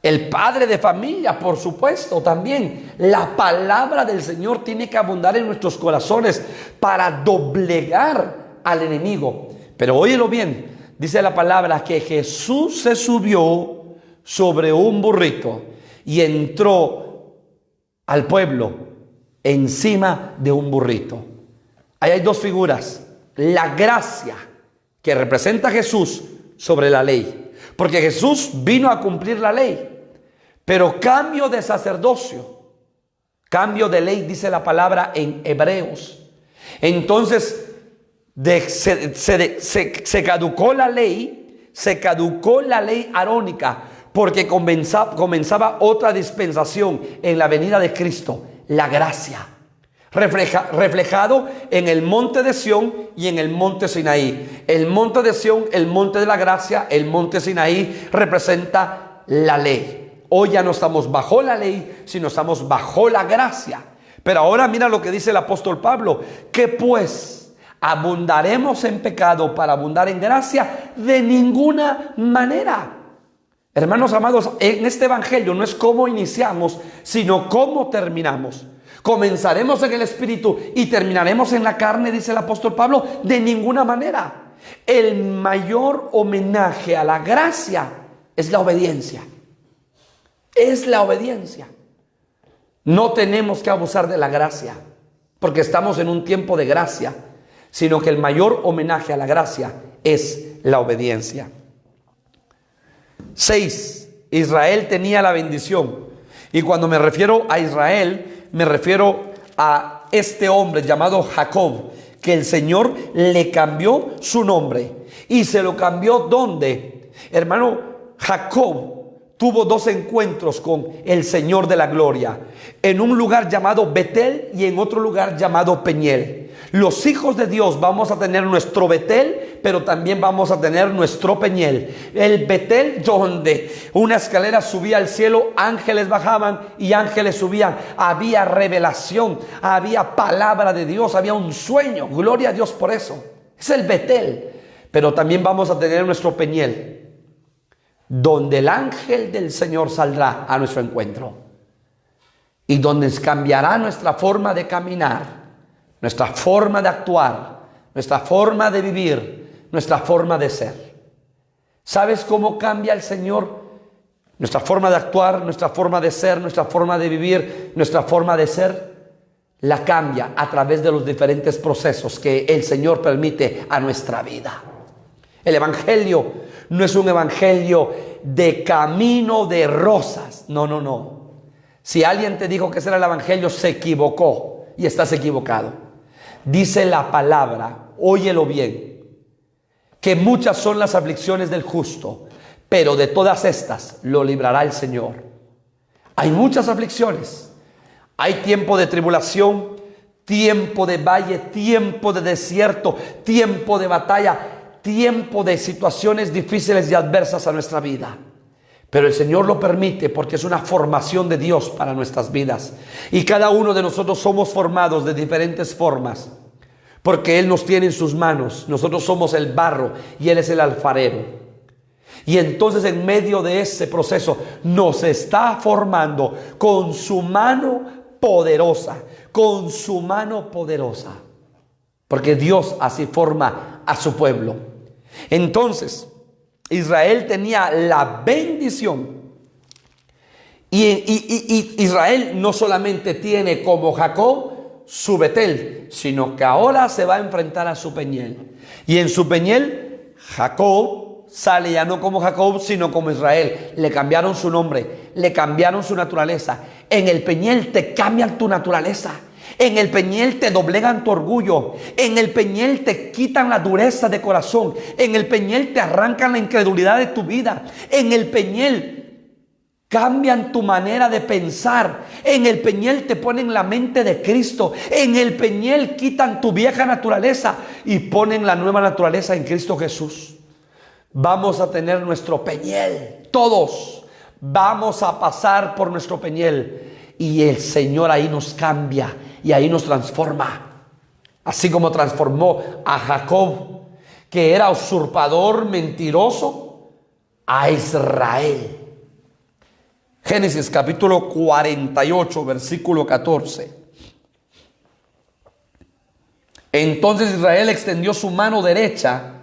El padre de familia, por supuesto, también. La palabra del Señor tiene que abundar en nuestros corazones para doblegar al enemigo, Pero óyelo bien, dice la palabra que Jesús se subió sobre un burrito y entró al pueblo encima de un burrito. Ahí hay dos figuras. La gracia que representa a Jesús sobre la ley. Porque Jesús vino a cumplir la ley. Pero cambio de sacerdocio, cambio de ley, dice la palabra en Hebreos. Entonces se caducó la ley, arónica, porque comenzaba otra dispensación en la venida de Cristo, la gracia, reflejado en el monte de Sión y en el monte Sinaí. El monte de Sión, el monte de la gracia, el monte Sinaí representa la ley. Hoy ya no estamos bajo la ley, sino estamos bajo la gracia. Pero ahora mira lo que dice el apóstol Pablo, que pues abundaremos en pecado para abundar en gracia, de ninguna manera. Hermanos amados, en este evangelio no es cómo iniciamos, sino cómo terminamos. Comenzaremos en el espíritu y terminaremos en la carne, dice el apóstol Pablo, de ninguna manera. El mayor homenaje a la gracia es la obediencia. Es la obediencia. No tenemos que abusar de la gracia, porque estamos en un tiempo de gracia, sino que el mayor homenaje a la gracia es la obediencia. 6. Israel tenía la bendición. Y cuando me refiero a Israel, me refiero a este hombre llamado Jacob, que el Señor le cambió su nombre. ¿Y se lo cambió dónde? Hermano, Jacob tuvo dos encuentros con el Señor de la gloria, en un lugar llamado Betel y en otro lugar llamado Peniel. Los hijos de Dios vamos a tener nuestro Betel, pero también vamos a tener nuestro Peniel. El Betel, donde una escalera subía al cielo, ángeles bajaban y ángeles subían. Había revelación, había palabra de Dios, había un sueño. Gloria a Dios por eso. Es el Betel. Pero también vamos a tener nuestro Peniel, donde el ángel del Señor saldrá a nuestro encuentro y donde cambiará nuestra forma de caminar, nuestra forma de actuar, nuestra forma de vivir, nuestra forma de ser. ¿Sabes cómo cambia el Señor nuestra forma de actuar, nuestra forma de ser, nuestra forma de vivir, nuestra forma de ser? La cambia a través de los diferentes procesos que el Señor permite a nuestra vida. El evangelio no es un evangelio de camino de rosas. No, no, no. Si alguien te dijo que ese era el evangelio, se equivocó y estás equivocado. Dice la palabra, óyelo bien, que muchas son las aflicciones del justo, pero de todas estas lo librará el Señor. Hay muchas aflicciones. Hay tiempo de tribulación, tiempo de valle, tiempo de desierto, tiempo de batalla, tiempo de situaciones difíciles y adversas a nuestra vida. Pero el Señor lo permite porque es una formación de Dios para nuestras vidas. Y cada uno de nosotros somos formados de diferentes formas, porque Él nos tiene en sus manos. Nosotros somos el barro y Él es el alfarero. Y entonces en medio de ese proceso nos está formando con su mano poderosa, con su mano poderosa. Porque Dios así forma a su pueblo. Entonces, Israel tenía la bendición. Y Israel no solamente tiene como Jacob su Betel, sino que ahora se va a enfrentar a su Peniel. Y en su Peniel, Jacob sale ya no como Jacob, sino como Israel. Le cambiaron su nombre, le cambiaron su naturaleza. En el Peniel te cambian tu naturaleza. En el Peniel te doblegan tu orgullo. En el Peniel te quitan la dureza de corazón. En el Peniel te arrancan la incredulidad de tu vida. En el Peniel cambian tu manera de pensar. En el Peniel te ponen la mente de Cristo. En el Peniel quitan tu vieja naturaleza y ponen la nueva naturaleza en Cristo Jesús. Vamos a tener nuestro Peniel. Todos vamos a pasar por nuestro Peniel. Y el Señor ahí nos cambia y ahí nos transforma. Así como transformó a Jacob, que era usurpador, mentiroso, a Israel. Génesis capítulo 48, versículo 14. Entonces Israel extendió su mano derecha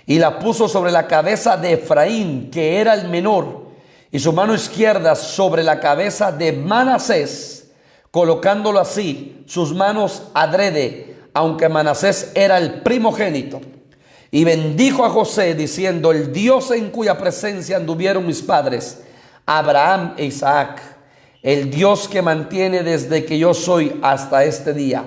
y la puso sobre la cabeza de Efraín, que era el menor, y su mano izquierda sobre la cabeza de Manasés, colocándolo así, sus manos adrede, aunque Manasés era el primogénito. Y bendijo a José, diciendo: el Dios en cuya presencia anduvieron mis padres, Abraham e Isaac, el Dios que mantiene desde que yo soy hasta este día,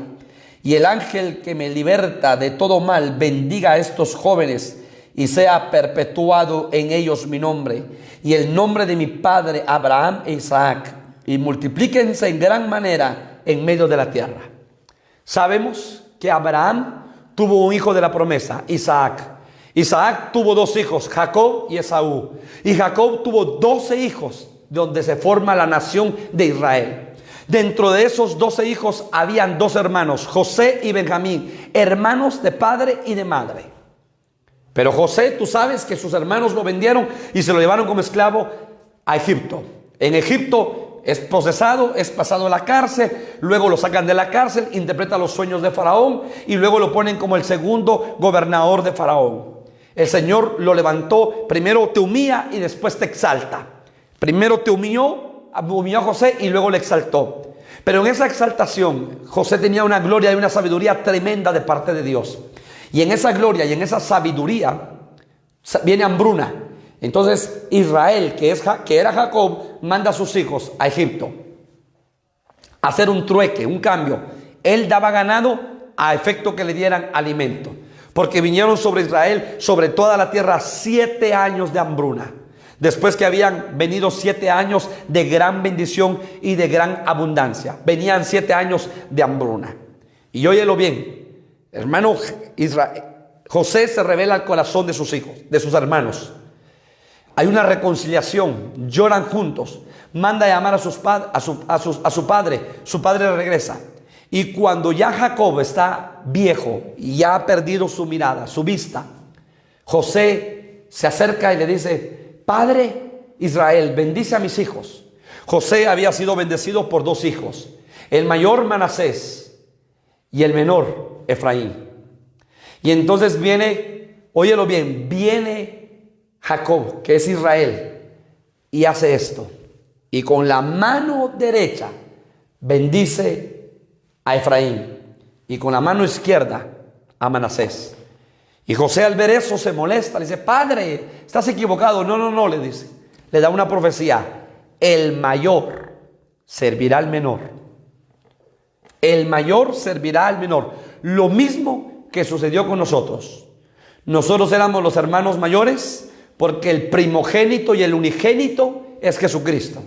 y el ángel que me liberta de todo mal, bendiga a estos jóvenes, y sea perpetuado en ellos mi nombre, y el nombre de mi padre Abraham e Isaac, y multiplíquense en gran manera en medio de la tierra. Sabemos que Abraham tuvo un hijo de la promesa, Isaac. Isaac tuvo dos hijos, Jacob y Esaú. Y Jacob tuvo 12 hijos, donde se forma la nación de Israel. Dentro de esos 12 hijos habían dos hermanos, José y Benjamín, hermanos de padre y de madre. Pero José, tú sabes que sus hermanos lo vendieron y se lo llevaron como esclavo a Egipto. En Egipto es procesado, es pasado a la cárcel, luego lo sacan de la cárcel, interpreta los sueños de Faraón y luego lo ponen como el segundo gobernador de Faraón. El Señor lo levantó, primero te humilla y después te exalta. Primero te humilló a José y luego le exaltó. Pero en esa exaltación, José tenía una gloria y una sabiduría tremenda de parte de Dios. Y en esa gloria y en esa sabiduría viene hambruna. Entonces Israel, que era Jacob, manda a sus hijos a Egipto a hacer un trueque, un cambio. Él daba ganado a efecto que le dieran alimento, porque vinieron sobre Israel, sobre toda la tierra, 7 años de hambruna, después que habían venido 7 años de gran bendición y de gran abundancia. Venían 7 años de hambruna. Y óyelo bien, hermano, José se revela al corazón de sus hijos, de sus hermanos. Hay una reconciliación, lloran juntos, manda a llamar a su padre, su padre regresa. Y cuando ya Jacob está viejo y ya ha perdido su mirada, su vista, José se acerca y le dice: Padre Israel, bendice a mis hijos. José había sido bendecido por 2 hijos, el mayor Manasés y el menor Efraín. Y entonces viene, óyelo bien, viene Jacob, que es Israel, y hace esto. Y con la mano derecha bendice a Efraín y con la mano izquierda a Manasés. Y José, al ver eso, se molesta, le dice: Padre, estás equivocado. No, le dice. Le da una profecía: el mayor servirá al menor. El mayor servirá al menor. Lo mismo que sucedió con nosotros. Nosotros éramos los hermanos mayores, porque el primogénito y el unigénito es Jesucristo.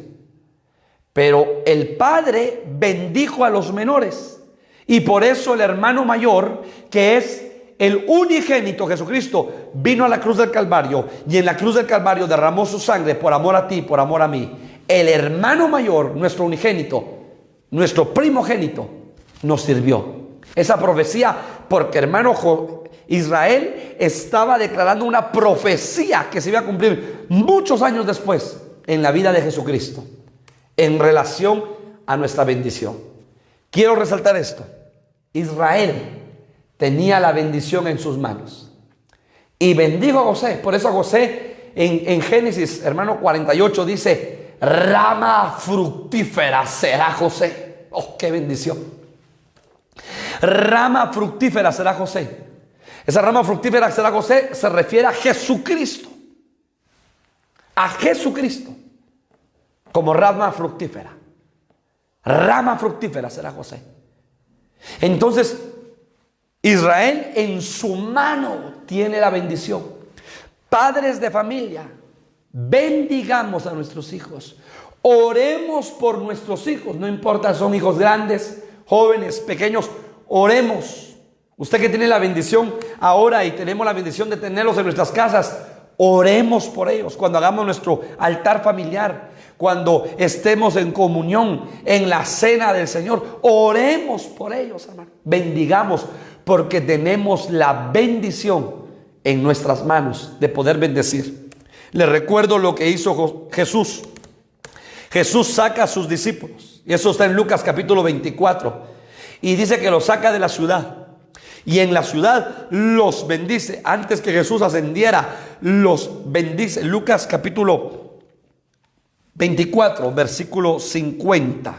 Pero el Padre bendijo a los menores. Y por eso el hermano mayor, que es el unigénito Jesucristo, vino a la cruz del Calvario. Y en la cruz del Calvario derramó su sangre por amor a ti, por amor a mí. El hermano mayor, nuestro unigénito, nuestro primogénito, nos sirvió. Esa profecía, porque hermano Israel estaba declarando una profecía que se iba a cumplir muchos años después en la vida de Jesucristo, en relación a nuestra bendición. Quiero resaltar esto: Israel tenía la bendición en sus manos y bendijo a José. Por eso José en Génesis, hermano, 48 dice: rama fructífera será José. Oh, qué bendición. Rama fructífera será José. Esa rama fructífera será José se refiere a Jesucristo. A Jesucristo como rama fructífera. Rama fructífera será José. Entonces, Israel en su mano tiene la bendición. Padres de familia, bendigamos a nuestros hijos. Oremos por nuestros hijos. No importa si son hijos grandes, jóvenes, pequeños. Oremos. Usted que tiene la bendición ahora y tenemos la bendición de tenerlos en nuestras casas, oremos por ellos. Cuando hagamos nuestro altar familiar, cuando estemos en comunión, en la cena del Señor, oremos por ellos, hermano. Bendigamos, porque tenemos la bendición en nuestras manos de poder bendecir. Les recuerdo lo que hizo Jesús. Jesús saca a sus discípulos, y eso está en Lucas capítulo 24, y dice que los saca de la ciudad. Y en la ciudad los bendice. Antes que Jesús ascendiera, los bendice. Lucas capítulo 24, versículo 50.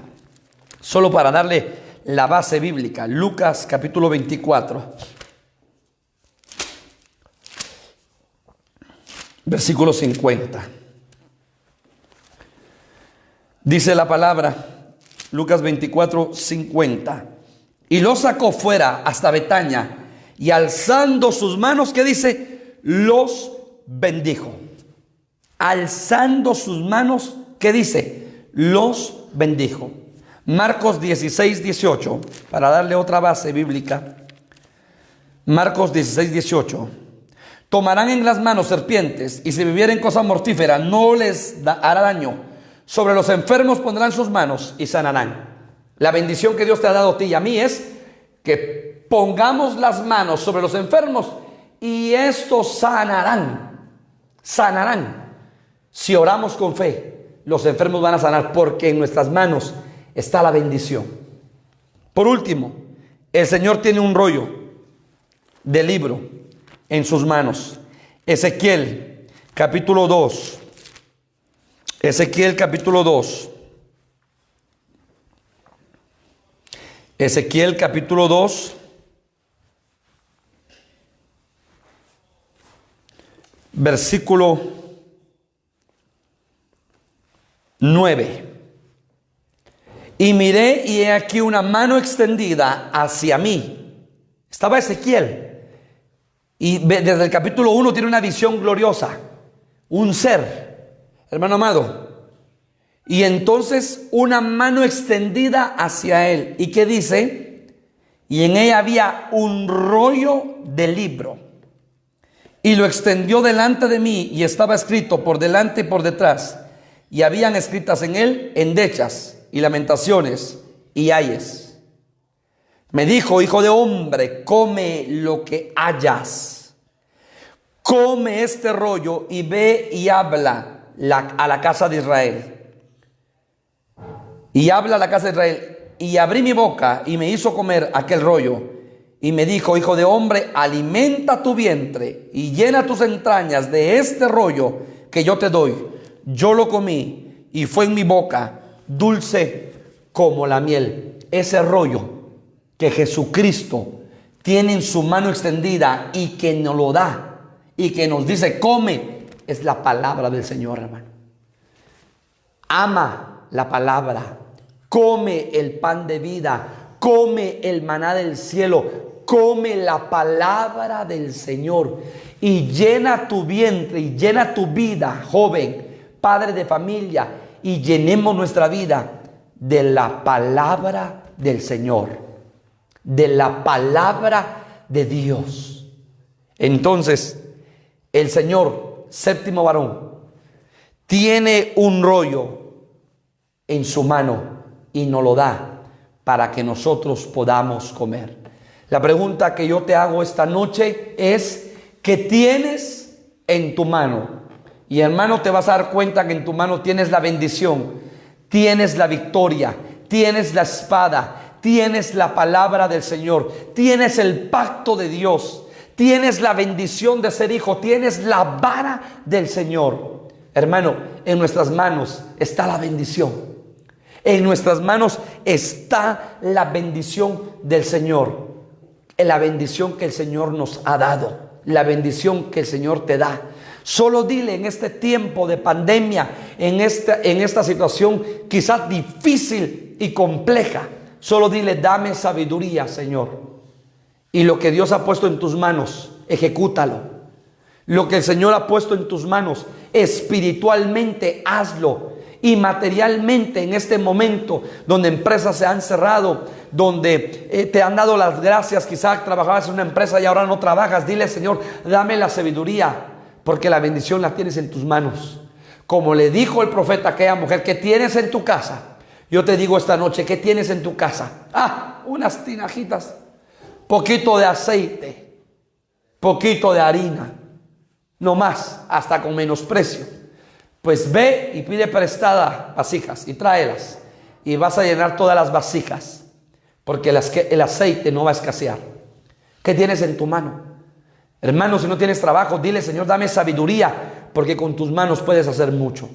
Solo para darle la base bíblica. Lucas capítulo 24. Versículo 50. Dice la palabra, Lucas 24, 50. Y lo sacó fuera hasta Betania, y alzando sus manos, ¿qué dice? Los bendijo. Alzando sus manos, ¿qué dice? Los bendijo. Marcos 16, 18, para darle otra base bíblica. Marcos 16, 18. Tomarán en las manos serpientes, y si bebieren cosa mortífera, no les hará daño. Sobre los enfermos pondrán sus manos y sanarán. La bendición que Dios te ha dado a ti y a mí es que pongamos las manos sobre los enfermos y estos sanarán. Sanarán. Si oramos con fe, los enfermos van a sanar, porque en nuestras manos está la bendición. Por último, el Señor tiene un rollo de libro en sus manos. Ezequiel capítulo 2. Ezequiel capítulo 2. Ezequiel capítulo 2, versículo 9. Y miré, y he aquí una mano extendida hacia mí. Estaba Ezequiel. Y desde el capítulo 1 tiene una visión gloriosa. Un ser, hermano amado. Y entonces una mano extendida hacia él. ¿Y qué dice? Y en ella había un rollo de libro. Y lo extendió delante de mí, y estaba escrito por delante y por detrás. Y habían escritas en él endechas y lamentaciones y ayes. Me dijo: hijo de hombre, come lo que hayas. Come este rollo y ve y habla a la casa de Israel. Y habla a la casa de Israel. Y abrí mi boca y me hizo comer aquel rollo. Y me dijo: hijo de hombre, alimenta tu vientre y llena tus entrañas de este rollo que yo te doy. Yo lo comí y fue en mi boca dulce como la miel. Ese rollo que Jesucristo tiene en su mano extendida y que nos lo da y que nos dice: come, es la palabra del Señor, hermano. Ama la palabra. Come el pan de vida, come el maná del cielo, come la palabra del Señor y llena tu vientre y llena tu vida, joven, padre de familia, y llenemos nuestra vida de la palabra del Señor, de la palabra de Dios. Entonces, el Señor, séptimo varón, tiene un rollo en su mano y nos lo da para que nosotros podamos comer. La pregunta que yo te hago esta noche es: ¿qué tienes en tu mano? Y hermano, te vas a dar cuenta que en tu mano tienes la bendición, tienes la victoria, tienes la espada, tienes la palabra del Señor, tienes el pacto de Dios, tienes la bendición de ser hijo, tienes la vara del Señor. Hermano, en nuestras manos está la bendición. En nuestras manos está la bendición del Señor. La bendición que el Señor nos ha dado. La bendición que el Señor te da. Solo dile en este tiempo de pandemia, en esta situación quizás difícil y compleja, solo dile: dame sabiduría, Señor. Y lo que Dios ha puesto en tus manos, ejecútalo. Lo que el Señor ha puesto en tus manos, espiritualmente hazlo. Y materialmente, en este momento donde empresas se han cerrado, donde te han dado las gracias, quizás trabajabas en una empresa y ahora no trabajas, dile: Señor, dame la sabiduría, porque la bendición la tienes en tus manos. Como le dijo el profeta a aquella mujer: ¿qué tienes en tu casa? Yo te digo esta noche: ¿qué tienes en tu casa? Unas tinajitas, poquito de aceite, poquito de harina, no más, hasta con menosprecio. Pues ve y pide prestada vasijas y tráelas, y vas a llenar todas las vasijas, porque el aceite no va a escasear. ¿Qué tienes en tu mano? Hermano, si no tienes trabajo, dile: Señor, dame sabiduría, porque con tus manos puedes hacer mucho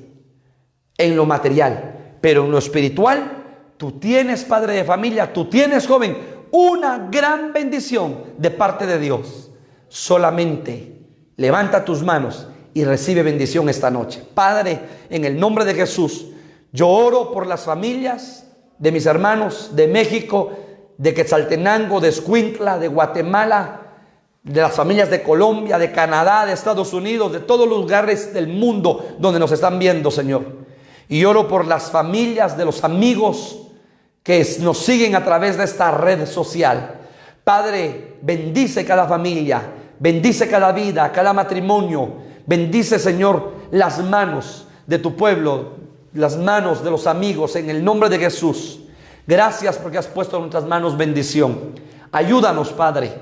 en lo material. Pero en lo espiritual, tú tienes, padre de familia, tú tienes, joven, una gran bendición de parte de Dios. Solamente levanta tus manos y recibe bendición esta noche. Padre, en el nombre de Jesús, yo oro por las familias de mis hermanos de México, de Quetzaltenango, de Escuintla, de Guatemala, de las familias de Colombia, de Canadá, de Estados Unidos, de todos los lugares del mundo donde nos están viendo, Señor. Y oro por las familias de los amigos que nos siguen a través de esta red social. Padre, bendice cada familia, bendice cada vida, cada matrimonio. Bendice, Señor, las manos de tu pueblo, las manos de los amigos, en el nombre de Jesús. Gracias porque has puesto en nuestras manos bendición. Ayúdanos, Padre,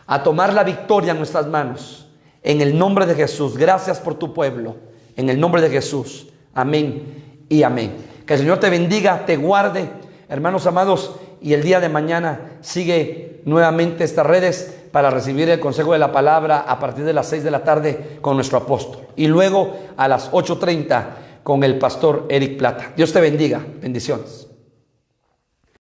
a tomar la victoria en nuestras manos, en el nombre de Jesús. Gracias por tu pueblo, en el nombre de Jesús. Amén y amén. Que el Señor te bendiga, te guarde, hermanos amados, y el día de mañana sigue nuevamente estas redes para recibir el consejo de la palabra a partir de las 6 de la tarde con nuestro apóstol, y luego a las 8:30 con el pastor Eric Plata. Dios te bendiga. Bendiciones.